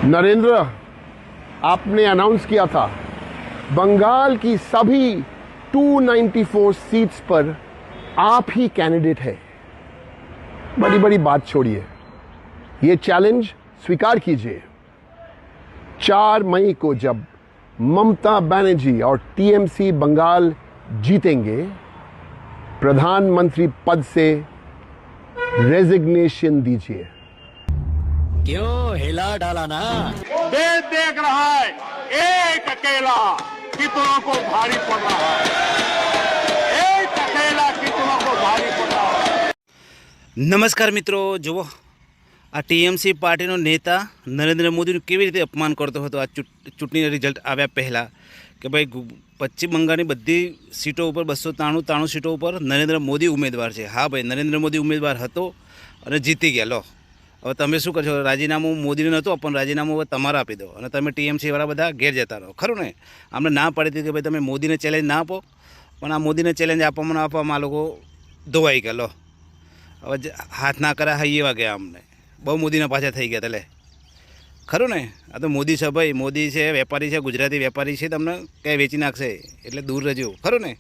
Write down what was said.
नरेंद्र, आपने अनाउंस किया था बंगाल की सभी 294 सीट्स पर आप ही कैंडिडेट है। बड़ी बड़ी बात छोड़िए, ये चैलेंज स्वीकार कीजिए। 4 मई को जब ममता बनर्जी और टीएमसी बंगाल जीतेंगे, प्रधानमंत्री पद से रेजिग्नेशन दीजिए। क्यों हिला डाला ना? देश देख रहा है एक अकेला कितनों को भारी पड़ रहा है, एक अकेला कितनों को भारी पड़ रहा है। नमस्कार मित्रों, जुओ आ टीएमसी पार्टी नेता नरेंद्र मोदी केवी रीते अपमान करतो हतो। आ चूंटणी रिजल्ट आव्या पहला कि भाई पश्चिम बंगाळनी बधी सीटों पर 293 सीटों पर नरेंद्र मोदी उम्मीदवार है। हाँ भाई, नरेंद्र मोदी उम्मीदवार हतो अने जीती गया। लो હવે તમે શું કરશો? રાજીનામું મોદીને નહોતું આપવાનું, રાજીનામું હવે તમારે આપી દો અને તમે ટીએમસીવાળા બધા ઘેર જતા રહો, ખરું ને? અમને ના પાડી હતી કે ભાઈ તમે મોદીને ચેલેન્જ ના આપો, પણ આ મોદીને ચેલેન્જ આપવામાં આ લોકો ધોવાઈ ગયા। લો હવે હાથ ના કરા હાઈ એવા ગયા, અમને બહુ મોદીના પાછા થઈ ગયા તલે, ખરું ને? આ તો મોદી છે ભાઈ, મોદી છે વેપારી છે, ગુજરાતી વેપારી છે, તમને ક્યાંય વેચી નાખશે, એટલે દૂર રહેજો, ખરું ને?